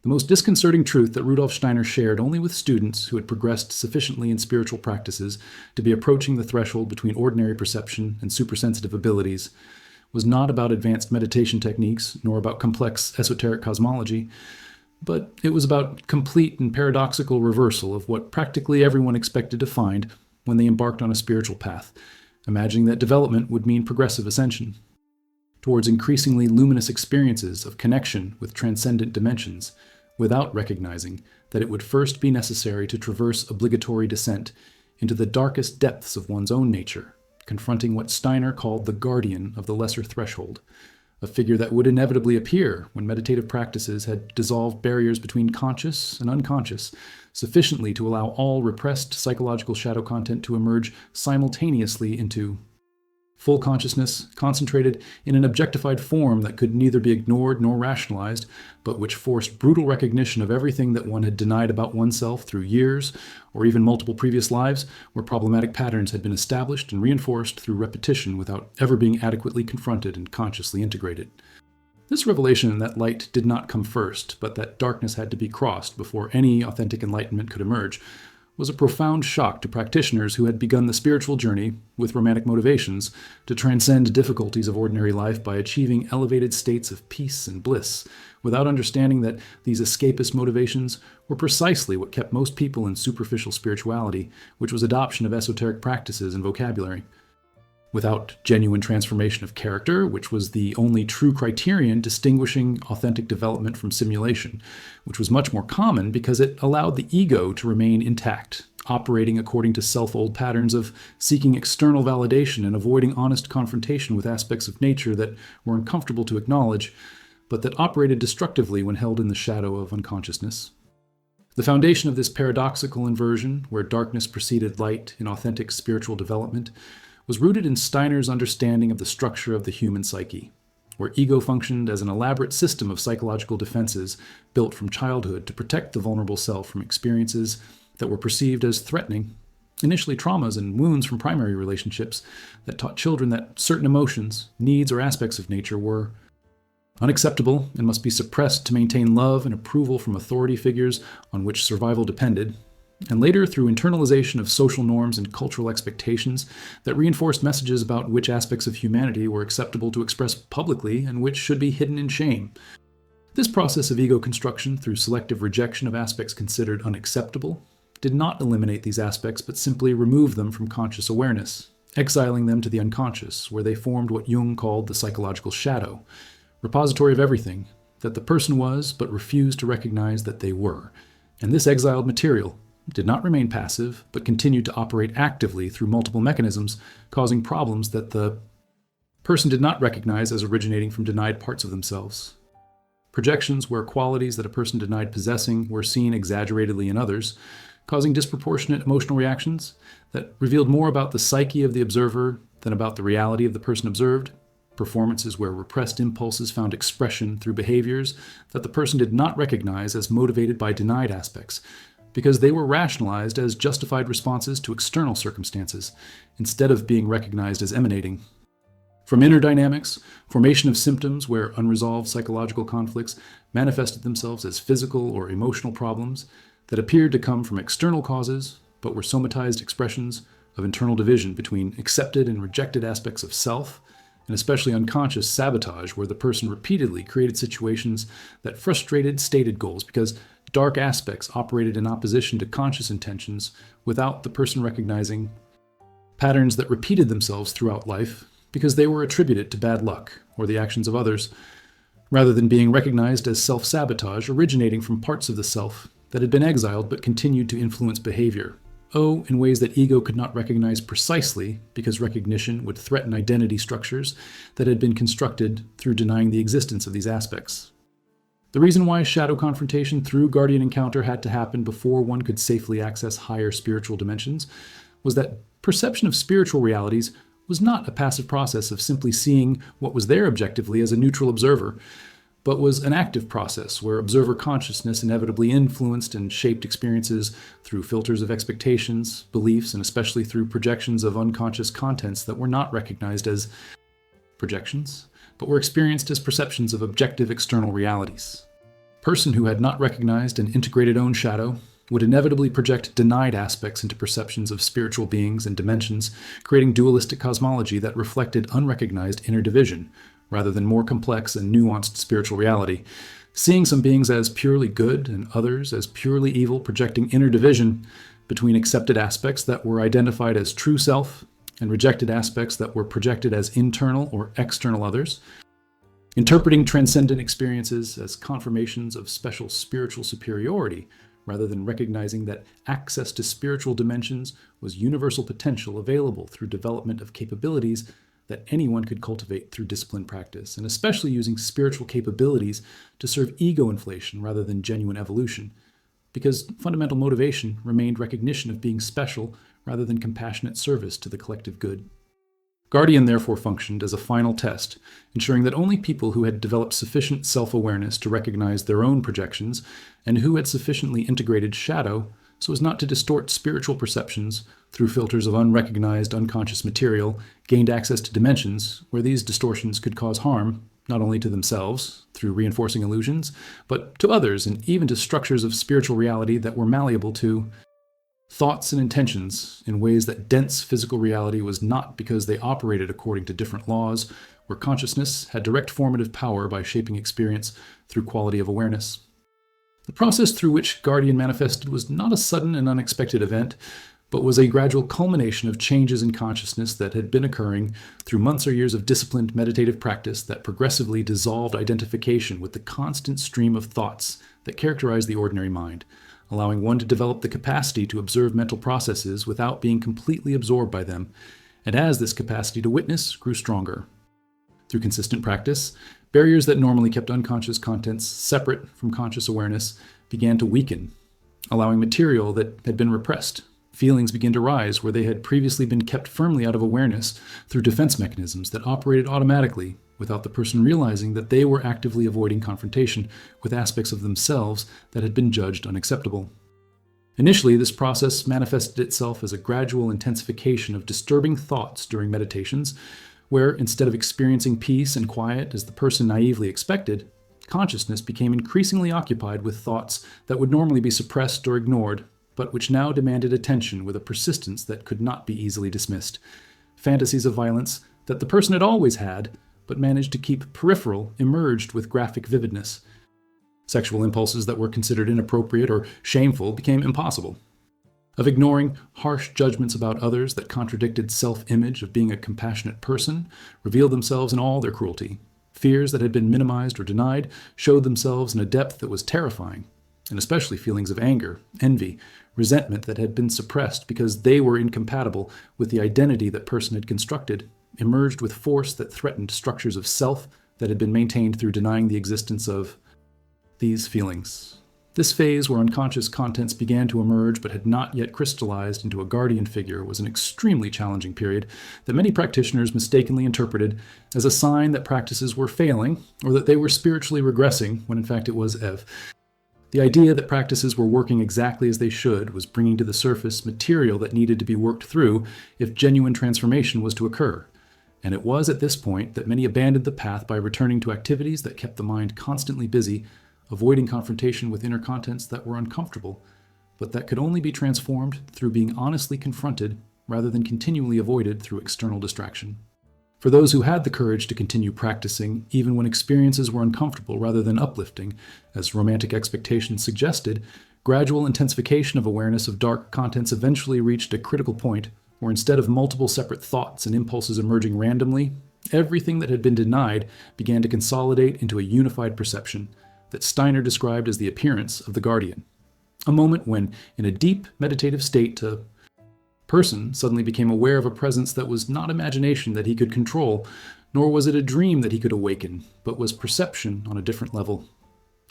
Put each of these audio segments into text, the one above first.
The most disconcerting truth that Rudolf Steiner shared only with students who had progressed sufficiently in spiritual practices to be approaching the threshold between ordinary perception and supersensitive abilities was not about advanced meditation techniques, nor about complex esoteric cosmology, but it was about complete and paradoxical reversal of what practically everyone expected to find when they embarked on a spiritual path, imagining that development would mean progressive ascension towards increasingly luminous experiences of connection with transcendent dimensions, without recognizing that it would first be necessary to traverse obligatory descent into the darkest depths of one's own nature, confronting what Steiner called the guardian of the lesser threshold, a figure that would inevitably appear when meditative practices had dissolved barriers between conscious and unconscious, sufficiently to allow all repressed psychological shadow content to emerge simultaneously into full consciousness, concentrated in an objectified form that could neither be ignored nor rationalized, but which forced brutal recognition of everything that one had denied about oneself through years, or even multiple previous lives, where problematic patterns had been established and reinforced through repetition without ever being adequately confronted and consciously integrated. This revelation that light did not come first, but that darkness had to be crossed before any authentic enlightenment could emerge, was a profound shock to practitioners who had begun the spiritual journey with romantic motivations to transcend difficulties of ordinary life by achieving elevated states of peace and bliss, without understanding that these escapist motivations were precisely what kept most people in superficial spirituality, which was adoption of esoteric practices and vocabulary. Without genuine transformation of character, which was the only true criterion distinguishing authentic development from simulation, which was much more common because it allowed the ego to remain intact, operating according to self-old patterns of seeking external validation and avoiding honest confrontation with aspects of nature that were uncomfortable to acknowledge, but that operated destructively when held in the shadow of unconsciousness. The foundation of this paradoxical inversion, where darkness preceded light in authentic spiritual development, was rooted in Steiner's understanding of the structure of the human psyche, where ego functioned as an elaborate system of psychological defenses built from childhood to protect the vulnerable self from experiences that were perceived as threatening, initially traumas and wounds from primary relationships that taught children that certain emotions, needs, or aspects of nature were unacceptable and must be suppressed to maintain love and approval from authority figures on which survival depended, and later through internalization of social norms and cultural expectations that reinforced messages about which aspects of humanity were acceptable to express publicly and which should be hidden in shame. This process of ego construction through selective rejection of aspects considered unacceptable did not eliminate these aspects but simply remove them from conscious awareness, exiling them to the unconscious, where they formed what Jung called the psychological shadow, repository of everything that the person was but refused to recognize that they were. And this exiled material did not remain passive, but continued to operate actively through multiple mechanisms, causing problems that the person did not recognize as originating from denied parts of themselves. Projections where qualities that a person denied possessing were seen exaggeratedly in others, causing disproportionate emotional reactions that revealed more about the psyche of the observer than about the reality of the person observed. Performances where repressed impulses found expression through behaviors that the person did not recognize as motivated by denied aspects, because they were rationalized as justified responses to external circumstances, instead of being recognized as emanating from inner dynamics, formation of symptoms where unresolved psychological conflicts manifested themselves as physical or emotional problems that appeared to come from external causes, but were somatized expressions of internal division between accepted and rejected aspects of self, and especially unconscious sabotage where the person repeatedly created situations that frustrated stated goals because dark aspects operated in opposition to conscious intentions without the person recognizing patterns that repeated themselves throughout life because they were attributed to bad luck or the actions of others, rather than being recognized as self-sabotage originating from parts of the self that had been exiled but continued to influence behavior. In ways that ego could not recognize precisely because recognition would threaten identity structures that had been constructed through denying the existence of these aspects. The reason why shadow confrontation through guardian encounter had to happen before one could safely access higher spiritual dimensions was that perception of spiritual realities was not a passive process of simply seeing what was there objectively as a neutral observer, but was an active process where observer consciousness inevitably influenced and shaped experiences through filters of expectations, beliefs, and especially through projections of unconscious contents that were not recognized as projections, but were experienced as perceptions of objective external realities. person who had not recognized and integrated own shadow would inevitably project denied aspects into perceptions of spiritual beings and dimensions, creating dualistic cosmology that reflected unrecognized inner division, rather than more complex and nuanced spiritual reality. Seeing some beings as purely good and others as purely evil, projecting inner division between accepted aspects that were identified as true self and rejected aspects that were projected as internal or external others. Interpreting transcendent experiences as confirmations of special spiritual superiority, rather than recognizing that access to spiritual dimensions was universal potential available through development of capabilities that anyone could cultivate through disciplined practice, and especially using spiritual capabilities to serve ego inflation rather than genuine evolution, because fundamental motivation remained recognition of being special rather than compassionate service to the collective good. Guardian therefore functioned as a final test, ensuring that only people who had developed sufficient self-awareness to recognize their own projections and who had sufficiently integrated shadow so as not to distort spiritual perceptions through filters of unrecognized unconscious material gained access to dimensions where these distortions could cause harm not only to themselves through reinforcing illusions, but to others and even to structures of spiritual reality that were malleable to thoughts and intentions in ways that dense physical reality was not, because they operated according to different laws, where consciousness had direct formative power by shaping experience through quality of awareness. The process through which Guardian manifested was not a sudden and unexpected event, but was a gradual culmination of changes in consciousness that had been occurring through months or years of disciplined meditative practice that progressively dissolved identification with the constant stream of thoughts that characterize the ordinary mind, allowing one to develop the capacity to observe mental processes without being completely absorbed by them, and as this capacity to witness grew stronger. Through consistent practice, barriers that normally kept unconscious contents separate from conscious awareness began to weaken, allowing material that had been repressed. Feelings began to rise where they had previously been kept firmly out of awareness through defense mechanisms that operated automatically without the person realizing that they were actively avoiding confrontation with aspects of themselves that had been judged unacceptable. Initially, this process manifested itself as a gradual intensification of disturbing thoughts during meditations, where instead of experiencing peace and quiet as the person naively expected, consciousness became increasingly occupied with thoughts that would normally be suppressed or ignored, but which now demanded attention with a persistence that could not be easily dismissed. Fantasies of violence that the person had always had, but managed to keep peripheral, emerged with graphic vividness. Sexual impulses that were considered inappropriate or shameful became impossible. Of ignoring harsh judgments about others that contradicted self-image of being a compassionate person revealed themselves in all their cruelty. Fears that had been minimized or denied showed themselves in a depth that was terrifying, and especially feelings of anger, envy, resentment that had been suppressed because they were incompatible with the identity that person had constructed, emerged with force that threatened structures of self that had been maintained through denying the existence of these feelings. This phase where unconscious contents began to emerge but had not yet crystallized into a guardian figure was an extremely challenging period that many practitioners mistakenly interpreted as a sign that practices were failing or that they were spiritually regressing when in fact it was Ev. The idea that practices were working exactly as they should was bringing to the surface material that needed to be worked through if genuine transformation was to occur. And it was at this point that many abandoned the path by returning to activities that kept the mind constantly busy, avoiding confrontation with inner contents that were uncomfortable, but that could only be transformed through being honestly confronted rather than continually avoided through external distraction. For those who had the courage to continue practicing, even when experiences were uncomfortable rather than uplifting, as romantic expectations suggested, gradual intensification of awareness of dark contents eventually reached a critical point where instead of multiple separate thoughts and impulses emerging randomly, everything that had been denied began to consolidate into a unified perception that Steiner described as the appearance of the guardian. A moment when, in a deep meditative state, a person suddenly became aware of a presence that was not imagination that he could control, nor was it a dream that he could awaken, but was perception on a different level,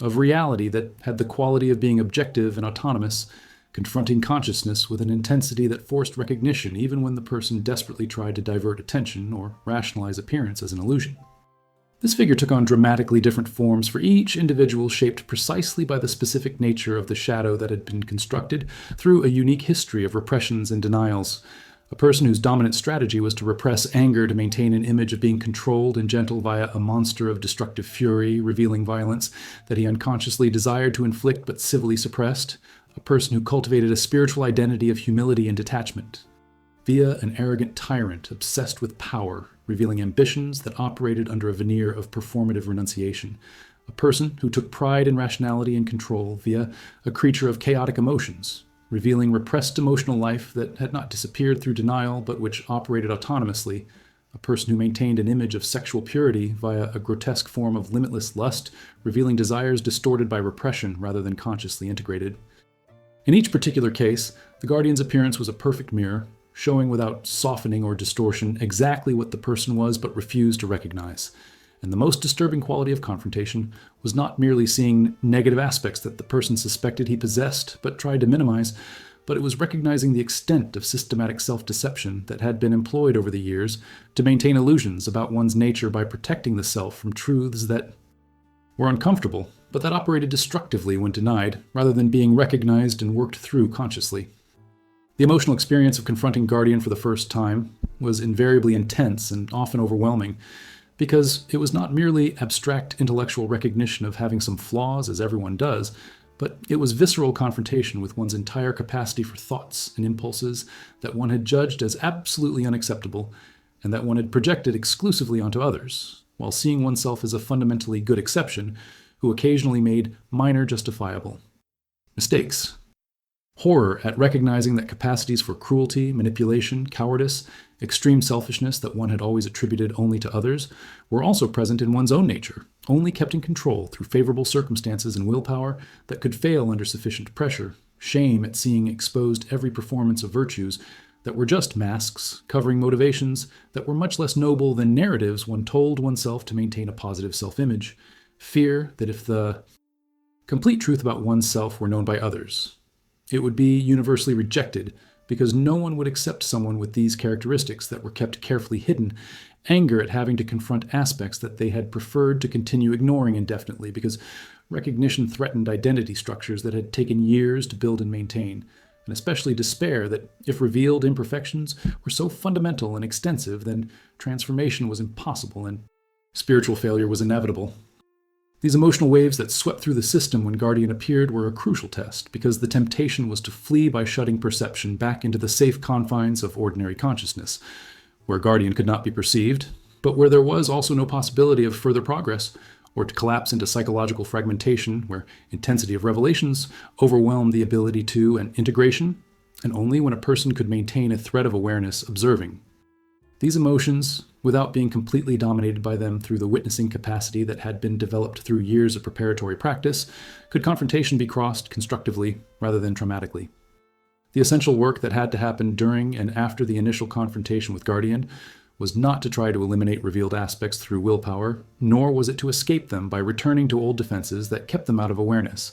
of reality that had the quality of being objective and autonomous, confronting consciousness with an intensity that forced recognition even when the person desperately tried to divert attention or rationalize appearance as an illusion. This figure took on dramatically different forms for each individual, shaped precisely by the specific nature of the shadow that had been constructed through a unique history of repressions and denials. a person whose dominant strategy was to repress anger to maintain an image of being controlled and gentle via a monster of destructive fury, revealing violence that he unconsciously desired to inflict but civilly suppressed, a person who cultivated a spiritual identity of humility and detachment, via an arrogant tyrant obsessed with power, revealing ambitions that operated under a veneer of performative renunciation, a person who took pride in rationality and control via a creature of chaotic emotions, revealing repressed emotional life that had not disappeared through denial but which operated autonomously, a person who maintained an image of sexual purity via a grotesque form of limitless lust, revealing desires distorted by repression rather than consciously integrated. In each particular case, the guardian's appearance was a perfect mirror, showing without softening or distortion exactly what the person was but refused to recognize. And the most disturbing quality of confrontation was not merely seeing negative aspects that the person suspected he possessed but tried to minimize, but it was recognizing the extent of systematic self-deception that had been employed over the years to maintain illusions about one's nature by protecting the self from truths that were uncomfortable, but that operated destructively when denied, rather than being recognized and worked through consciously. The emotional experience of confronting Guardian for the first time was invariably intense and often overwhelming, because it was not merely abstract intellectual recognition of having some flaws, as everyone does, but it was visceral confrontation with one's entire capacity for thoughts and impulses that one had judged as absolutely unacceptable and that one had projected exclusively onto others, while seeing oneself as a fundamentally good exception who occasionally made minor justifiable mistakes. Horror at recognizing that capacities for cruelty, manipulation, cowardice, extreme selfishness that one had always attributed only to others were also present in one's own nature, only kept in control through favorable circumstances and willpower that could fail under sufficient pressure. Shame at seeing exposed every performance of virtues that were just masks, covering motivations that were much less noble than narratives one told oneself to maintain a positive self-image. Fear that if the complete truth about oneself were known by others, it would be universally rejected because no one would accept someone with these characteristics that were kept carefully hidden. Anger at having to confront aspects that they had preferred to continue ignoring indefinitely because recognition threatened identity structures that had taken years to build and maintain. And especially despair that, if revealed imperfections were so fundamental and extensive, then transformation was impossible and spiritual failure was inevitable. These emotional waves that swept through the system when Guardian appeared were a crucial test, because the temptation was to flee by shutting perception back into the safe confines of ordinary consciousness, where Guardian could not be perceived, but where there was also no possibility of further progress, or to collapse into psychological fragmentation, where intensity of revelations overwhelmed the ability to and integration, and only when a person could maintain a thread of awareness observing. These emotions, without being completely dominated by them through the witnessing capacity that had been developed through years of preparatory practice, could confrontation be crossed constructively rather than traumatically. The essential work that had to happen during and after the initial confrontation with Guardian was not to try to eliminate revealed aspects through willpower, nor was it to escape them by returning to old defenses that kept them out of awareness,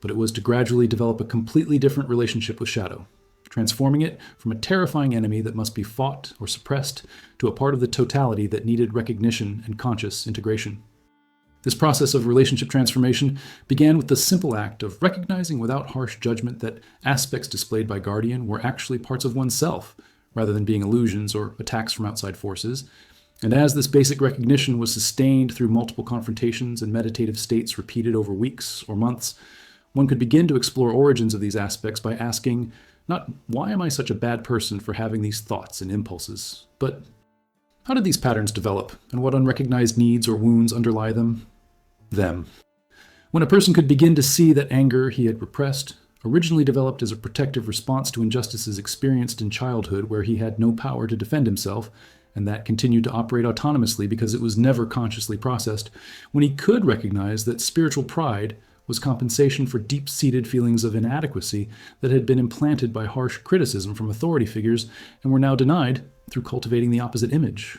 but it was to gradually develop a completely different relationship with Shadow, transforming it from a terrifying enemy that must be fought or suppressed to a part of the totality that needed recognition and conscious integration. This process of relationship transformation began with the simple act of recognizing without harsh judgment that aspects displayed by Guardian were actually parts of oneself, rather than being illusions or attacks from outside forces. And as this basic recognition was sustained through multiple confrontations and meditative states repeated over weeks or months, one could begin to explore origins of these aspects by asking, not why am I such a bad person for having these thoughts and impulses, but how did these patterns develop, and what unrecognized needs or wounds underlie them? When a person could begin to see that anger he had repressed originally developed as a protective response to injustices experienced in childhood where he had no power to defend himself, and that continued to operate autonomously because it was never consciously processed, when he could recognize that spiritual pride was compensation for deep-seated feelings of inadequacy that had been implanted by harsh criticism from authority figures and were now denied through cultivating the opposite image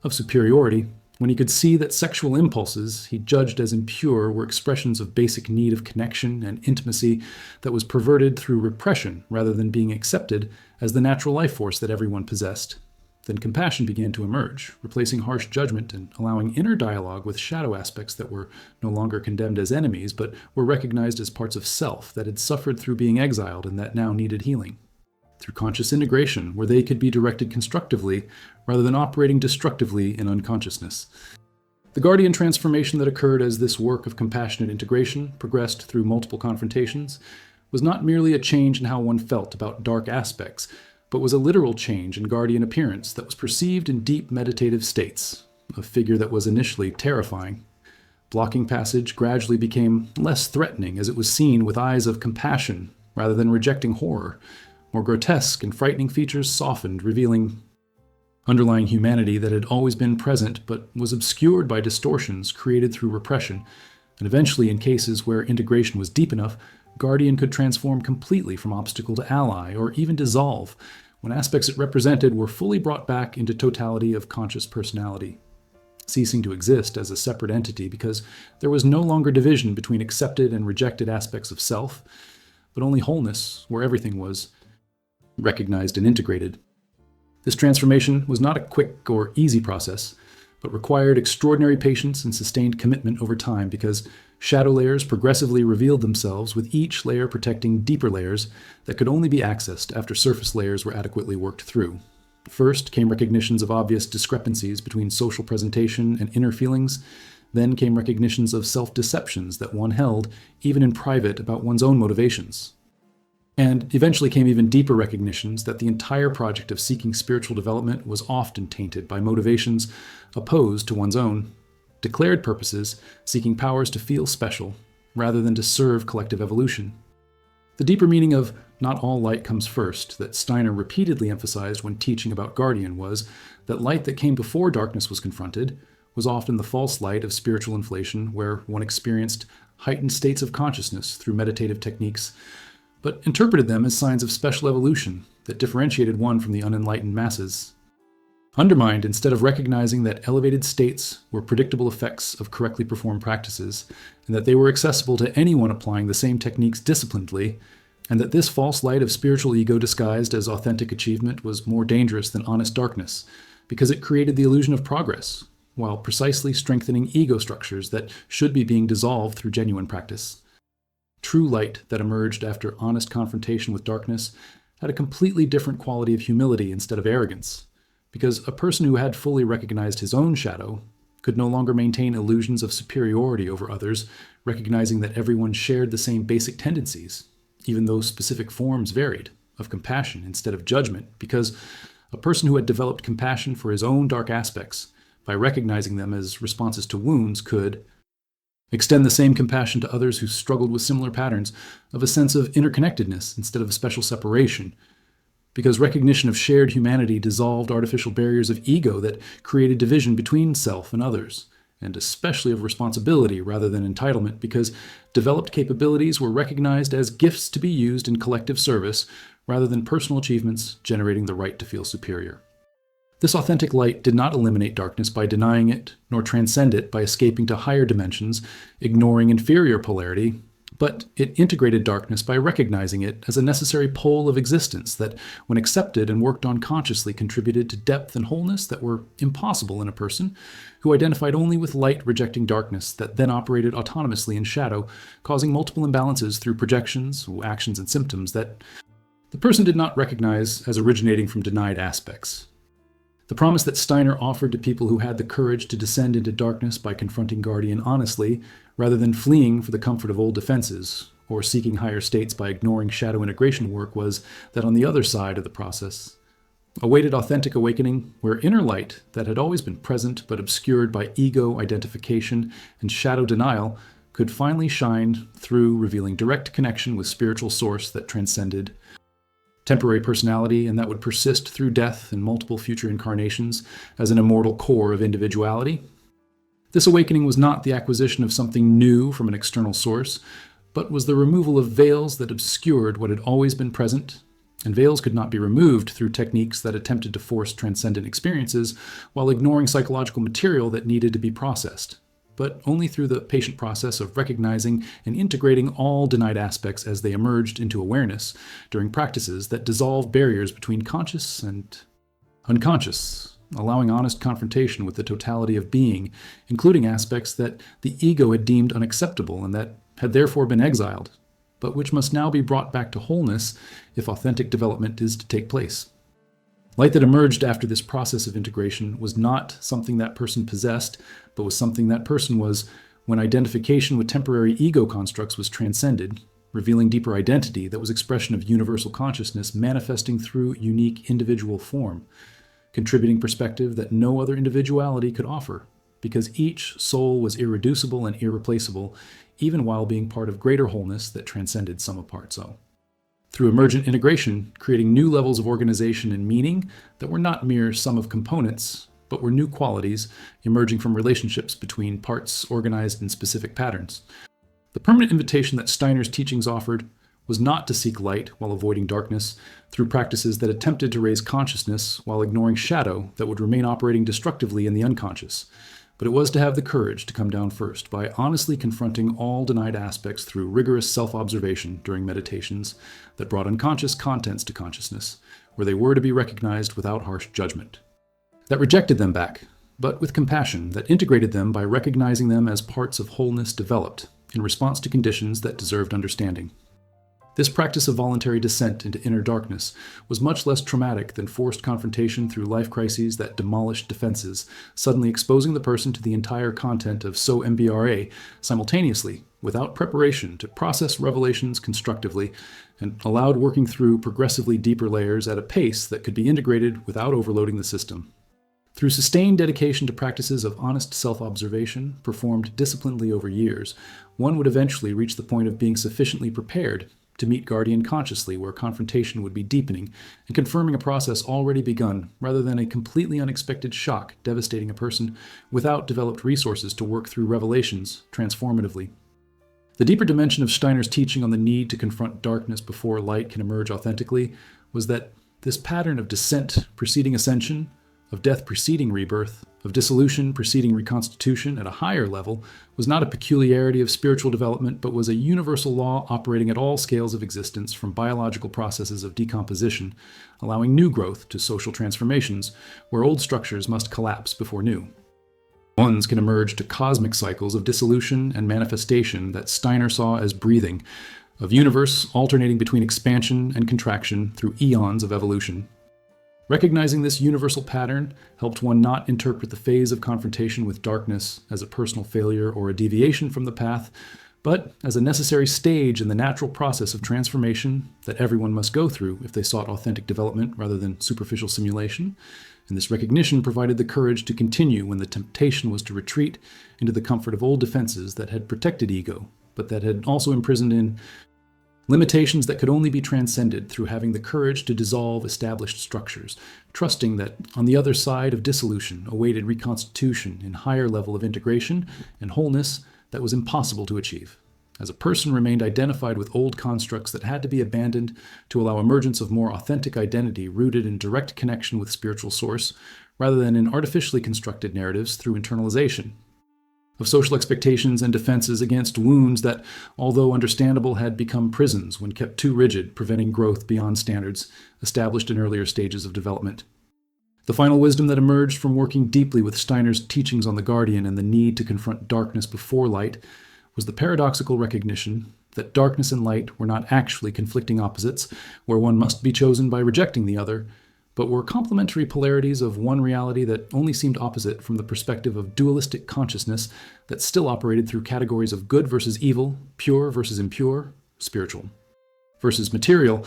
of superiority, when he could see that sexual impulses he judged as impure were expressions of basic need of connection and intimacy that was perverted through repression rather than being accepted as the natural life force that everyone possessed, then compassion began to emerge, replacing harsh judgment and allowing inner dialogue with shadow aspects that were no longer condemned as enemies, but were recognized as parts of self that had suffered through being exiled and that now needed healing. through conscious integration, where they could be directed constructively rather than operating destructively in unconsciousness. The guardian transformation that occurred as this work of compassionate integration progressed through multiple confrontations was not merely a change in how one felt about dark aspects, but was a literal change in guardian appearance that was perceived in deep meditative states, a figure that was initially terrifying. Blocking passage gradually became less threatening as it was seen with eyes of compassion rather than rejecting horror. More grotesque and frightening features softened, revealing underlying humanity that had always been present but was obscured by distortions created through repression. And eventually, in cases where integration was deep enough, Guardian could transform completely from obstacle to ally, or even dissolve, when aspects it represented were fully brought back into totality of conscious personality, ceasing to exist as a separate entity because there was no longer division between accepted and rejected aspects of self, but only wholeness where everything was recognized and integrated. This transformation was not a quick or easy process, but required extraordinary patience and sustained commitment over time because shadow layers progressively revealed themselves, with each layer protecting deeper layers that could only be accessed after surface layers were adequately worked through. First came recognitions of obvious discrepancies between social presentation and inner feelings. Then came recognitions of self-deceptions that one held, even in private, about one's own motivations. And eventually came even deeper recognitions that the entire project of seeking spiritual development was often tainted by motivations opposed to one's own, declared purposes seeking powers to feel special rather than to serve collective evolution. The deeper meaning of "not all light comes first" that Steiner repeatedly emphasized when teaching about Guardian was that light that came before darkness was confronted was often the false light of spiritual inflation, where one experienced heightened states of consciousness through meditative techniques, but interpreted them as signs of special evolution that differentiated one from the unenlightened masses. Undermined instead of recognizing that elevated states were predictable effects of correctly performed practices, and that they were accessible to anyone applying the same techniques disciplinedly, and that this false light of spiritual ego disguised as authentic achievement was more dangerous than honest darkness, because it created the illusion of progress, while precisely strengthening ego structures that should be being dissolved through genuine practice. True light that emerged after honest confrontation with darkness had a completely different quality of humility instead of arrogance, because a person who had fully recognized his own shadow could no longer maintain illusions of superiority over others, recognizing that everyone shared the same basic tendencies, even though specific forms varied, of compassion instead of judgment, because a person who had developed compassion for his own dark aspects, by recognizing them as responses to wounds, could extend the same compassion to others who struggled with similar patterns of a sense of interconnectedness instead of a special separation, because recognition of shared humanity dissolved artificial barriers of ego that created division between self and others, and especially of responsibility rather than entitlement, because developed capabilities were recognized as gifts to be used in collective service rather than personal achievements generating the right to feel superior. This authentic light did not eliminate darkness by denying it, nor transcend it by escaping to higher dimensions, ignoring inferior polarity, but it integrated darkness by recognizing it as a necessary pole of existence that, when accepted and worked on consciously, contributed to depth and wholeness that were impossible in a person who identified only with light rejecting darkness that then operated autonomously in shadow, causing multiple imbalances through projections, actions, and symptoms that the person did not recognize as originating from denied aspects. The promise that Steiner offered to people who had the courage to descend into darkness by confronting Guardian honestly, rather than fleeing for the comfort of old defenses, or seeking higher states by ignoring shadow integration work, was that on the other side of the process awaited authentic awakening, where inner light that had always been present but obscured by ego identification and shadow denial could finally shine through, revealing direct connection with spiritual source that transcended temporary personality, and that would persist through death and multiple future incarnations as an immortal core of individuality. This awakening was not the acquisition of something new from an external source, but was the removal of veils that obscured what had always been present, and veils could not be removed through techniques that attempted to force transcendent experiences while ignoring psychological material that needed to be processed, but only through the patient process of recognizing and integrating all denied aspects as they emerged into awareness during practices that dissolve barriers between conscious and unconscious, allowing honest confrontation with the totality of being, including aspects that the ego had deemed unacceptable and that had therefore been exiled, but which must now be brought back to wholeness if authentic development is to take place. Light that emerged after this process of integration was not something that person possessed, but was something that person was when identification with temporary ego constructs was transcended, revealing deeper identity that was expression of universal consciousness manifesting through unique individual form, contributing perspective that no other individuality could offer, because each soul was irreducible and irreplaceable, even while being part of greater wholeness that transcended sum of parts. Through emergent integration, creating new levels of organization and meaning that were not mere sum of components, but were new qualities emerging from relationships between parts organized in specific patterns. The permanent invitation that Steiner's teachings offered was not to seek light while avoiding darkness through practices that attempted to raise consciousness while ignoring shadow that would remain operating destructively in the unconscious, but it was to have the courage to come down first by honestly confronting all denied aspects through rigorous self-observation during meditations that brought unconscious contents to consciousness, where they were to be recognized without harsh judgment. That rejected them back, but with compassion that integrated them by recognizing them as parts of wholeness developed in response to conditions that deserved understanding. This practice of voluntary descent into inner darkness was much less traumatic than forced confrontation through life crises that demolished defenses, suddenly exposing the person to the entire content of So MBRA simultaneously, without preparation to process revelations constructively, and allowed working through progressively deeper layers at a pace that could be integrated without overloading the system. Through sustained dedication to practices of honest self-observation, performed disciplinedly over years, one would eventually reach the point of being sufficiently prepared to meet Guardian consciously, where confrontation would be deepening and confirming a process already begun, rather than a completely unexpected shock devastating a person without developed resources to work through revelations transformatively. The deeper dimension of Steiner's teaching on the need to confront darkness before light can emerge authentically was that this pattern of descent preceding ascension, of death preceding rebirth, of dissolution preceding reconstitution at a higher level, was not a peculiarity of spiritual development, but was a universal law operating at all scales of existence, from biological processes of decomposition, allowing new growth, to social transformations, where old structures must collapse before new. Ones can emerge to cosmic cycles of dissolution and manifestation that Steiner saw as breathing, of universe alternating between expansion and contraction through eons of evolution. Recognizing this universal pattern helped one not interpret the phase of confrontation with darkness as a personal failure or a deviation from the path, but as a necessary stage in the natural process of transformation that everyone must go through if they sought authentic development rather than superficial simulation. And this recognition provided the courage to continue when the temptation was to retreat into the comfort of old defenses that had protected ego, but that had also imprisoned in limitations that could only be transcended through having the courage to dissolve established structures, trusting that on the other side of dissolution awaited reconstitution in higher level of integration and wholeness that was impossible to achieve, as a person remained identified with old constructs that had to be abandoned to allow emergence of more authentic identity rooted in direct connection with spiritual source, rather than in artificially constructed narratives through internalization of social expectations and defenses against wounds that, although understandable, had become prisons when kept too rigid, preventing growth beyond standards established in earlier stages of development. The final wisdom that emerged from working deeply with Steiner's teachings on the Guardian and the need to confront darkness before light was the paradoxical recognition that darkness and light were not actually conflicting opposites, where one must be chosen by rejecting the other, but were complementary polarities of one reality that only seemed opposite from the perspective of dualistic consciousness that still operated through categories of good versus evil, pure versus impure, spiritual versus material,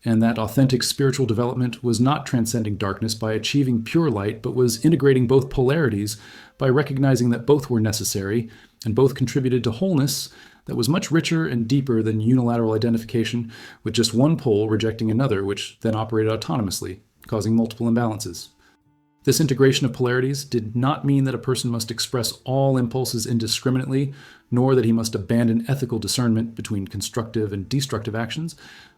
and that authentic spiritual development was not transcending darkness by achieving pure light, but was integrating both polarities by recognizing that both were necessary and both contributed to wholeness that was much richer and deeper than unilateral identification with just one pole rejecting another, which then operated autonomously, causing multiple imbalances. This integration of polarities did not mean that a person must express all impulses indiscriminately, nor that he must abandon ethical discernment between constructive and destructive actions,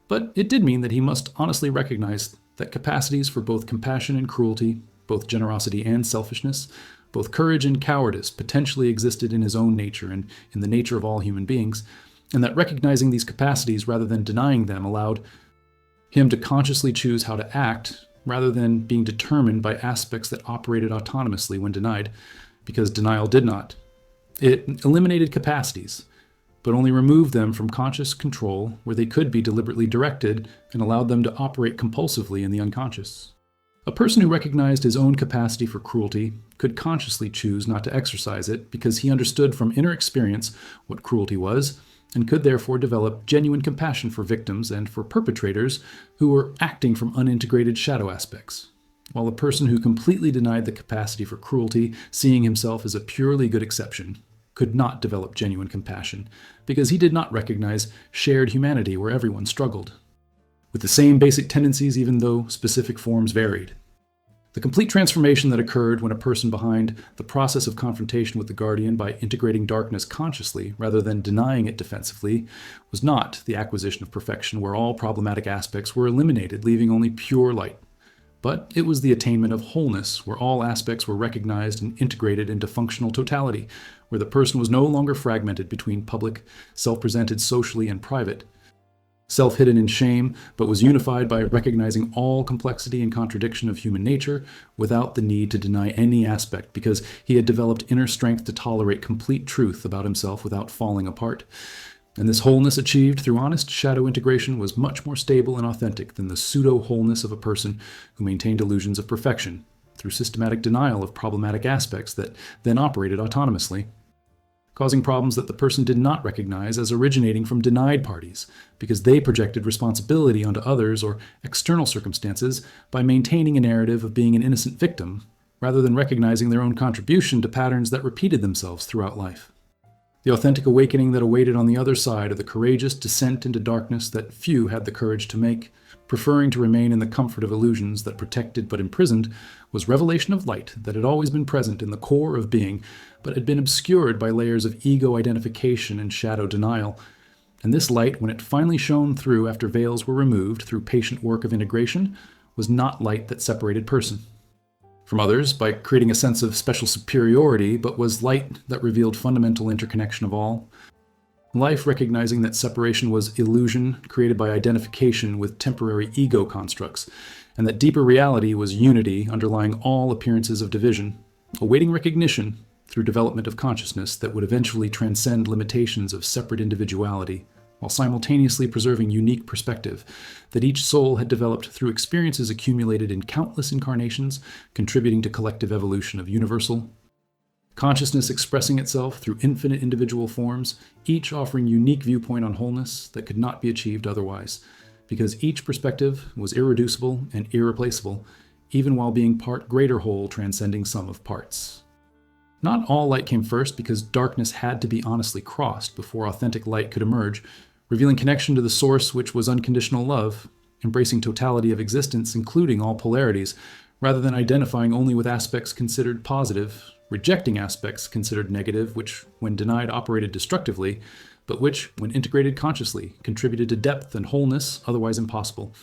but it did mean that he must honestly recognize that capacities for both compassion and cruelty, both generosity and selfishness, both courage and cowardice potentially existed in his own nature and in the nature of all human beings, and that recognizing these capacities rather than denying them allowed him to consciously choose how to act rather than being determined by aspects that operated autonomously when denied, because denial did not. It eliminated capacities, but only removed them from conscious control where they could be deliberately directed and allowed them to operate compulsively in the unconscious. A person who recognized his own capacity for cruelty could consciously choose not to exercise it because he understood from inner experience what cruelty was, and could therefore develop genuine compassion for victims and for perpetrators who were acting from unintegrated shadow aspects. While a person who completely denied the capacity for cruelty, seeing himself as a purely good exception, could not develop genuine compassion because he did not recognize shared humanity where everyone struggled, with the same basic tendencies even though specific forms varied. The complete transformation that occurred when a person behind the process of confrontation with the guardian by integrating darkness consciously rather than denying it defensively was not the acquisition of perfection where all problematic aspects were eliminated, leaving only pure light. But it was the attainment of wholeness where all aspects were recognized and integrated into functional totality, where the person was no longer fragmented between public, self-presented socially, and private, self-hidden in shame, but was unified by recognizing all complexity and contradiction of human nature without the need to deny any aspect because he had developed inner strength to tolerate complete truth about himself without falling apart. And this wholeness achieved through honest shadow integration was much more stable and authentic than the pseudo-wholeness of a person who maintained illusions of perfection through systematic denial of problematic aspects that then operated autonomously, causing problems that the person did not recognize as originating from denied parties, because they projected responsibility onto others or external circumstances by maintaining a narrative of being an innocent victim, rather than recognizing their own contribution to patterns that repeated themselves throughout life. The authentic awakening that awaited on the other side of the courageous descent into darkness that few had the courage to make, preferring to remain in the comfort of illusions that protected but imprisoned, was revelation of light that had always been present in the core of being, but had been obscured by layers of ego identification and shadow denial. And this light, when it finally shone through after veils were removed through patient work of integration, was not light that separated person from others by creating a sense of special superiority, but was light that revealed fundamental interconnection of all. Life recognizing that separation was illusion created by identification with temporary ego constructs, and that deeper reality was unity underlying all appearances of division, awaiting recognition through development of consciousness that would eventually transcend limitations of separate individuality, while simultaneously preserving unique perspective that each soul had developed through experiences accumulated in countless incarnations, contributing to collective evolution of universal consciousness expressing itself through infinite individual forms, each offering unique viewpoint on wholeness that could not be achieved otherwise, because each perspective was irreducible and irreplaceable, even while being part greater whole transcending sum of parts. Not all light came first because darkness had to be honestly crossed before authentic light could emerge, revealing connection to the source which was unconditional love, embracing totality of existence including all polarities, rather than identifying only with aspects considered positive, rejecting aspects considered negative, which, when denied, operated destructively, but which, when integrated consciously, contributed to depth and wholeness otherwise impossible.